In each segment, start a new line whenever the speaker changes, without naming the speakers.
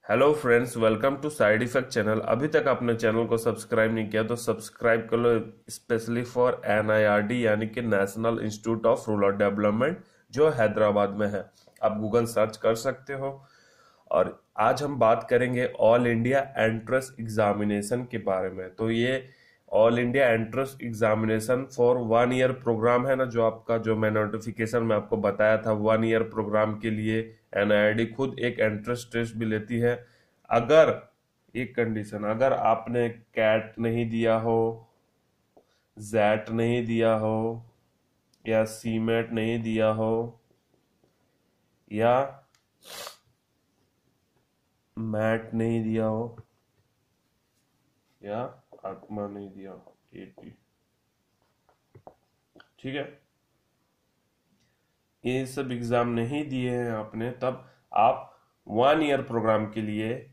Hello friends, welcome to side effect channel. अभी तक आपने चैनल को सब्सक्राइब नहीं किया तो सब्सक्राइब कर लो, स्पेशली फॉर एनआईआरडी यानी कि national institute of rural development, जो हैदराबाद में है। आप गूगल सर्च कर सकते हो। और आज हम बात करेंगे ऑल इंडिया एंट्रेंस एग्जामिनेशन के बारे में। तो ये all India entrance examination for 1 year programme है ना, जो आपका जो मैं नोटिफिकेशन में आपको बताया था, 1 ईयर प्रोग्राम के लिए एनआईडी खुद एक एंट्रेंस टेस्ट भी लेती है। अगर एक कंडीशन, अगर आपने कैट नहीं दिया हो, जैट नहीं दिया हो, या सीमेट नहीं दिया हो, या मैट नहीं दिया हो, या आत्मा नहीं दिया हो, एटी, ठीक है, ये सब एग्जाम नहीं दिए हैं आपने, तब आप 1 ईयर प्रोग्राम के लिए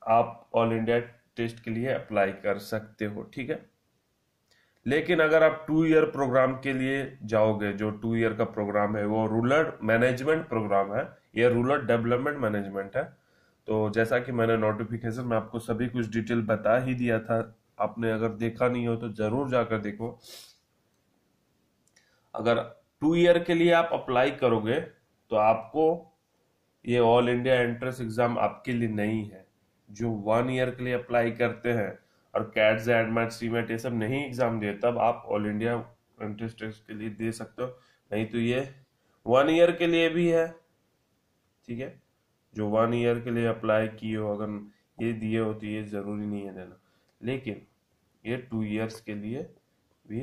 आप ऑल इंडिया टेस्ट के लिए अप्लाई कर सकते हो, ठीक है। लेकिन अगर आप 2 ईयर प्रोग्राम के लिए जाओगे, जो 2 ईयर का प्रोग्राम है वो रूरल मैनेजमेंट प्रोग्राम है, ये रूरल डेवलपमेंट मैनेजमेंट है। तो जैसा कि मैंने नोटिफिकेशन में आपको सभी कुछ डिटेल बता ही दिया था, आपने अगर देखा नहीं हो तो जरूर जाकर देखो। अगर 2 ईयर के लिए आप अप्लाई करोगे तो आपको ये ऑल इंडिया एंट्रेंस एग्जाम आपके लिए नहीं है। जो 1 ईयर के लिए अप्लाई करते हैं और कैट जेड मैट सी मैट ये सब नहीं एग्जाम दिए, तब आप ऑल इंडिया एंट्रेंस टेस्ट के लिए दे सकते हो। नहीं तो ये 1 ईयर के लिए भी है, ठीक है। जो 1 ईयर के लिए अप्लाई किए हो, अगर ये दिए हो तो ये जरूरी नहीं है देना। लेकिन ये 2 ईयर्स के लिए भी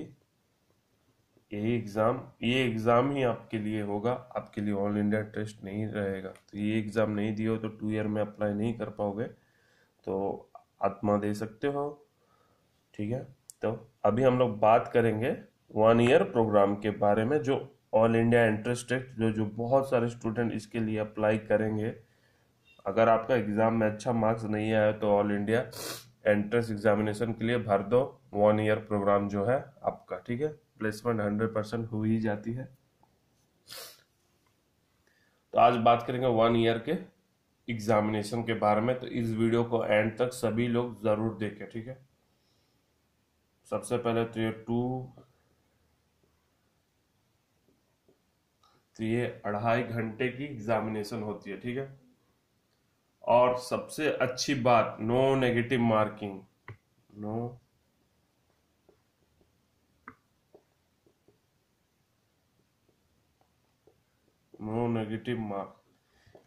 ये एग्जाम ही आपके लिए होगा, आपके लिए ऑल इंडिया टेस्ट नहीं रहेगा। तो ये एग्जाम नहीं दिए हो तो 2 ईयर में अप्लाई नहीं कर पाओगे, तो आत्मा दे सकते हो, ठीक है। तो अभी हम लोग बात करेंगे 1 ईयर प्रोग्राम के बारे में, जो ऑल इंडिया एंट्रेंस टेस्ट जो जो बहुत सारे स्टूडेंट इसके लिए अप्लाई करेंगे। अगर आपका एग्जाम में अच्छा मार्क्स नहीं आया तो ऑल इंडिया एंट्रेंस एग्जामिनेशन के लिए भर दो। 1 ईयर प्रोग्राम जो है आपका, ठीक है, प्लेसमेंट 100% हो ही जाती है। तो आज बात करेंगे 1 ईयर के एग्जामिनेशन के बारे में, तो इस वीडियो को एंड तक सभी लोग जरूर देखें, ठीक है। सबसे पहले तो ये 2.5 घंटे की एग्जामिनेशन होती है, ठीक है। और सबसे अच्छी बात, no negative marking, no no negative mark,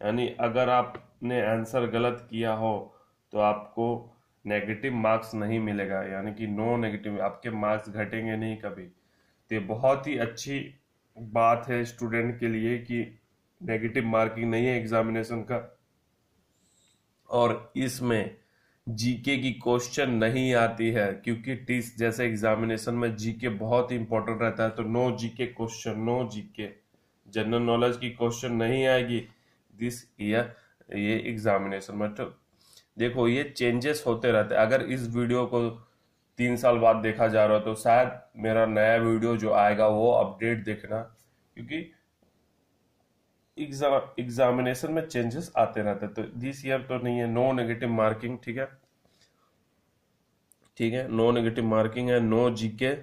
यानी अगर आपने आंसर गलत किया हो तो आपको नेगेटिव मार्क्स नहीं मिलेगा, यानी कि नो नेगेटिव, आपके मार्क्स घटेंगे नहीं कभी। तो ये बहुत ही अच्छी बात है स्टूडेंट के लिए कि नेगेटिव मार्किंग नहीं है एग्जामिनेशन का। और इसमें जीके की क्वेश्चन नहीं आती है, क्योंकि टीस जैसे एग्जामिनेशन में जीके बहुत इंपॉर्टेंट रहता है। तो no GK question, no GK general knowledge की क्वेश्चन नहीं आएगी दिस ईयर ये एग्जामिनेशन में। तो देखो, ये चेंजेस होते रहते हैं। अगर इस वीडियो को 3 साल बाद देखा जा रहा है तो शायद मेरा नया वीडियो जो आएगा वो अपडेट देखना, क्योंकि एग्जामिनेशन में चेंजेस आते रहते हैं। तो दिस ईयर तो नहीं है नो नेगेटिव मार्किंग, ठीक है, ठीक है, नो नेगेटिव मार्किंग है, नो जीके।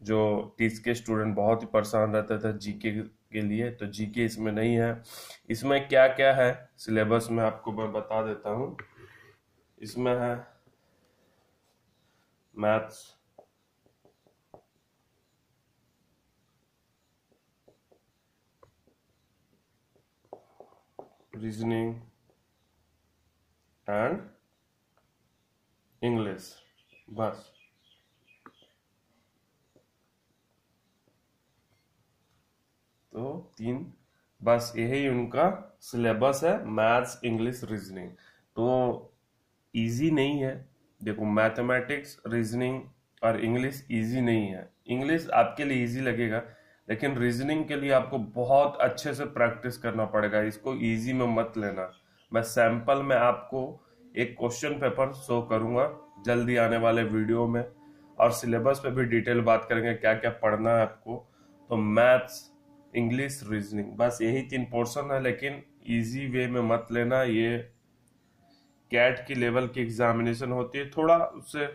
जो टीस के स्टूडेंट बहुत ही परेशान रहते थे जीके के लिए, तो जीके इसमें नहीं है। इसमें क्या क्या है सिलेबस में आपको मैं बता देता हूँ। इसमें है मैथ्स, रीजनिंग एंड इंग्लिश, बस। तो तीन, बस यही उनका सिलेबस है, मैथ्स इंग्लिश रीजनिंग। तो इजी नहीं है। देखो, मैथमेटिक्स रीजनिंग और इंग्लिश इजी नहीं है। इंग्लिश आपके लिए इजी लगेगा, लेकिन रीजनिंग के लिए आपको बहुत अच्छे से प्रैक्टिस करना पड़ेगा। इसको इजी में मत लेना। मैं सैंपल में आपको एक क्वेश्चन पेपर शो करूंगा जल्दी आने वाले वीडियो में, और सिलेबस पे भी डिटेल बात करेंगे क्या क्या पढ़ना है आपको। तो मैथ्स इंग्लिश रीजनिंग, बस यही 3 पोर्शन है, लेकिन इजी वे में मत लेना। ये कैट की लेवल की एग्जामिनेशन होती है, थोड़ा उससे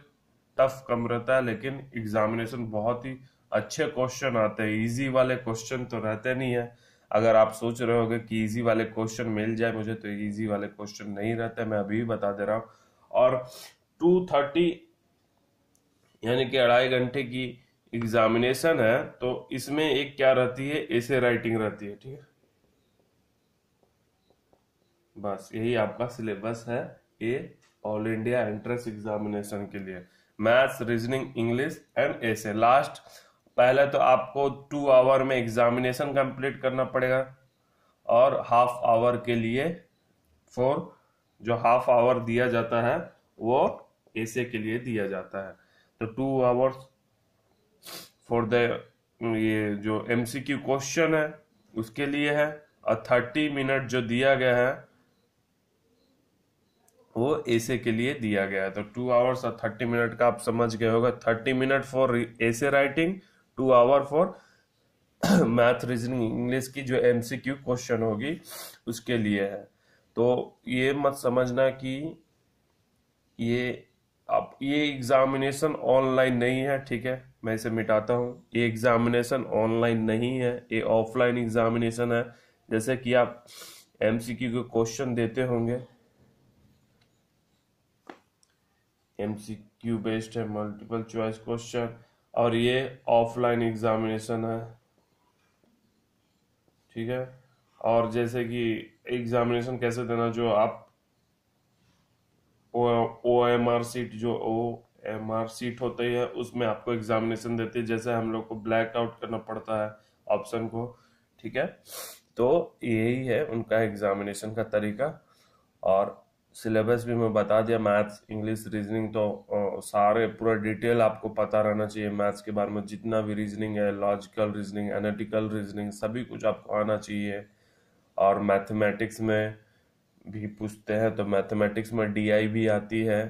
टफ कम रहता है, लेकिन एग्जामिनेशन बहुत ही अच्छे क्वेश्चन आते हैं। इजी वाले क्वेश्चन तो रहते नहीं है। अगर आप सोच रहे होगे कि इजी वाले क्वेश्चन मिल जाए मुझे, तो इजी वाले क्वेश्चन नहीं रहते, मैं अभी भी बता दे रहा हूँ। और 230 यानी कि 2.5 घंटे की एग्जामिनेशन है, तो इसमें एक क्या रहती है, एसे राइटिंग रहती है, ठीक है। बस यही आपका सिलेबस है ये ऑल इंडिया एंट्रेंस एग्जामिनेशन के लिए, maths, reasoning, English and essay. Last पहले तो आपको 2 आवर में एग्जामिनेशन कंप्लीट करना पड़ेगा, और हाफ आवर के लिए फॉर जो हाफ आवर दिया जाता है वो एसे के लिए दिया जाता है। तो 2 आवर्स फॉर द ये जो एमसीक्यू क्वेश्चन है उसके लिए है, और 30 मिनट जो दिया गया है वो एसे के लिए दिया गया है। तो 2 आवर्स और 30 मिनट का आप समझ गए होगा। 30 minute for essay writing, 2 hour for math, reasoning, English की जो एमसीक्यू क्वेश्चन होगी उसके लिए है। तो ये मत समझना कि ये आप ये एग्जामिनेशन ऑनलाइन नहीं है, ठीक है, मैं इसे मिटाता हूँ। ये एग्जामिनेशन ऑनलाइन नहीं है, ये ऑफलाइन एग्जामिनेशन है। जैसे कि आप एमसीक्यू के क्वेश्चन देते होंगे, एमसीक्यू बेस्ड है, मल्टीपल चॉइस क्वेश्चन, और ये ऑफलाइन एग्जामिनेशन है, ठीक है। और जैसे कि एग्जामिनेशन कैसे देना, जो आप ओ एम आर सीट, जो ओ एम आर सीट होती है उसमें आपको एग्जामिनेशन देती है, जैसे हम लोग को ब्लैक आउट करना पड़ता है ऑप्शन को, ठीक है। तो यही है उनका एग्जामिनेशन का तरीका। और सिलेबस भी मैं बता दिया, मैथ्स, इंग्लिश, रीजनिंग, तो सारे पूरा डिटेल आपको पता रहना चाहिए मैथ्स के बारे में। जितना भी रीजनिंग है, लॉजिकल रीजनिंग, एनालिटिकल रीजनिंग, सभी कुछ आपको आना चाहिए। और मैथमेटिक्स में भी पूछते हैं, तो मैथमेटिक्स में डीआई भी आती है,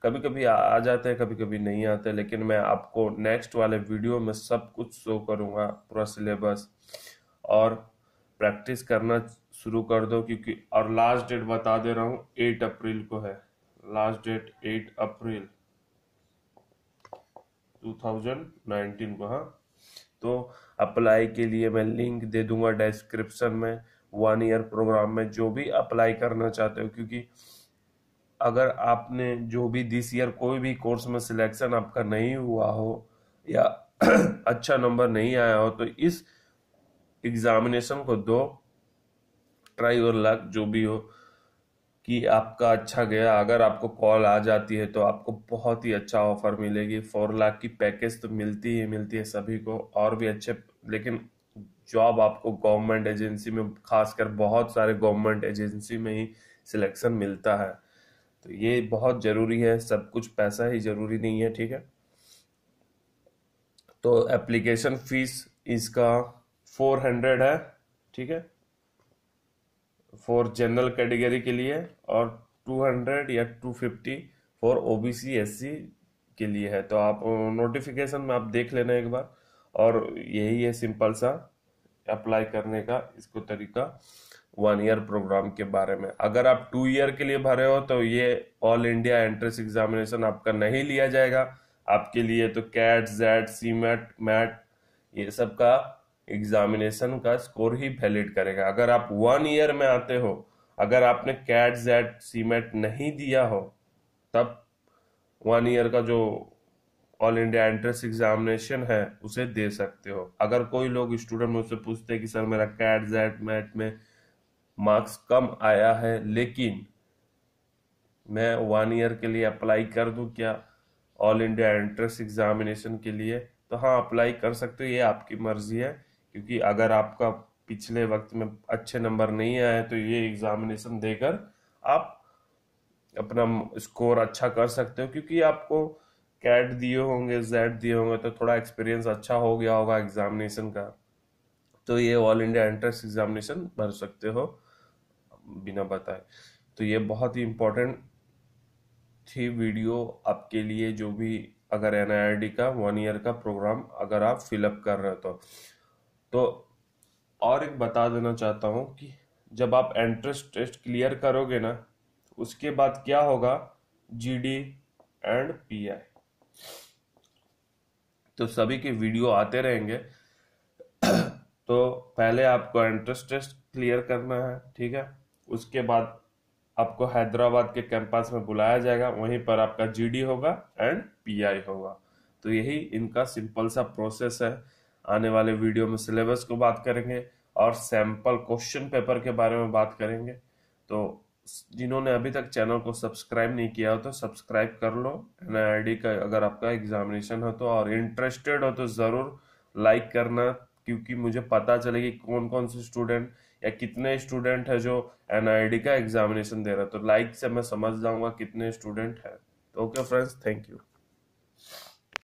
कभी कभी आ जाते हैं, कभी कभी नहीं आते, लेकिन मैं आपको नेक्स्ट वाले वीडियो में सब कुछ शो करूंगा, पूरा सिलेबस। और प्रैक्टिस करना शुरू कर दो, क्योंकि और लास्ट डेट बता दे रहा हूँ, 8 अप्रैल को है लास्ट डेट, 8 अप्रैल 2019 को। हाँ, तो अप्लाई के लिए मैं लिंक दे दूंगा डिस्क्रिप्शन में। 1 ईयर प्रोग्राम में जो भी अप्लाई करना चाहते हो, क्योंकि अगर आपने जो भी दिस ईयर कोई भी कोर्स में सिलेक्शन आपका नहीं हुआ हो, या अच्छा नंबर नहीं आया हो, तो इस एग्जामिनेशन को दो, ट्राई और लक जो भी हो, कि आपका अच्छा गया। अगर आपको कॉल आ जाती है तो आपको बहुत ही अच्छा ऑफर मिलेगी। 4 लाख की पैकेज तो मिलती है सभी को, और भी अच्छे। लेकिन जॉब आपको गवर्नमेंट एजेंसी में, खासकर बहुत सारे गवर्नमेंट एजेंसी में ही सिलेक्शन मिलता है। तो ये बहुत जरूरी है, सब कुछ पैसा ही जरूरी नहीं है, ठीक है। तो एप्लीकेशन फीस इसका 400 है, ठीक है, फॉर जनरल कैटेगरी के लिए, और 200 या 250 फॉर ओबीसी एससी के लिए है। तो आप नोटिफिकेशन में आप देख लेना एक बार। और यही है सिंपल सा अप्लाई करने का इसको तरीका 1 ईयर प्रोग्राम के बारे में। अगर आप 2 ईयर के लिए भरे हो तो ये ऑल इंडिया एंट्रेंस एग्जामिनेशन आपका नहीं लिया जाएगा। आपके लिए तो कैट, जेड, सीमेट, मैट, ये सब का एग्जामिनेशन का स्कोर ही वैलिड करेगा। अगर आप 1 ईयर में आते हो, अगर आपने कैट, जेड, सीमेट नहीं दिया हो, तब 1 ईयर का जो ऑल इंडिया एंट्रेंस एग्जामिनेशन है उसे दे सकते हो। अगर कोई लोग स्टूडेंट मुझसे पूछते हैं कि सर मेरा कैट, जेड, मैट में मार्क्स कम आया है, लेकिन मैं 1 ईयर के लिए अप्लाई कर दूं क्या ऑल इंडिया एंट्रेंस एग्जामिनेशन के लिए, तो हाँ, अप्लाई कर सकते हो, ये आपकी मर्जी है। क्योंकि अगर आपका पिछले वक्त में अच्छे नंबर नहीं आए तो ये एग्जामिनेशन देकर आप अपना स्कोर अच्छा कर सकते हो। क्योंकि आपको कैट दिए होंगे, जेड दिए होंगे, तो थोड़ा एक्सपीरियंस अच्छा हो गया होगा एग्जामिनेशन का, तो ये ऑल इंडिया एंट्रेंस एग्जामिनेशन भर सकते हो बिना बताए। तो ये बहुत ही इम्पोर्टेंट थी वीडियो आपके लिए, जो भी अगर एनआईआरडी का 1 ईयर का प्रोग्राम अगर आप फिलअप कर रहे हो तो और एक बता देना चाहता हूँ कि जब आप एंट्रेंस टेस्ट क्लियर करोगे ना, उसके बाद क्या होगा, जीडी एंड पीआई। तो सभी के वीडियो आते रहेंगे। तो पहले आपको एंट्रेंस टेस्ट क्लियर करना है, ठीक है। उसके बाद आपको हैदराबाद के कैंपस में बुलाया जाएगा, वहीं पर आपका जीडी होगा एंड पीआई होगा। तो यही इनका सिंपल सा प्रोसेस है। आने वाले वीडियो में सिलेबस को बात करेंगे और सैंपल क्वेश्चन पेपर के बारे में बात करेंगे। तो जिन्होंने अभी तक चैनल को सब्सक्राइब नहीं किया हो तो सब्सक्राइब कर लो। एनआईआरडी का अगर आपका एग्जामिनेशन हो तो, और इंटरेस्टेड हो तो जरूर लाइक करना, क्योंकि मुझे पता चले कि कौन कौन से स्टूडेंट या कितने स्टूडेंट है जो एनआईआरडी का एग्जामिनेशन दे रहा है। तो लाइक से मैं समझ जाऊंगा कितने स्टूडेंट है। तो ओके फ्रेंड्स, थैंक यू।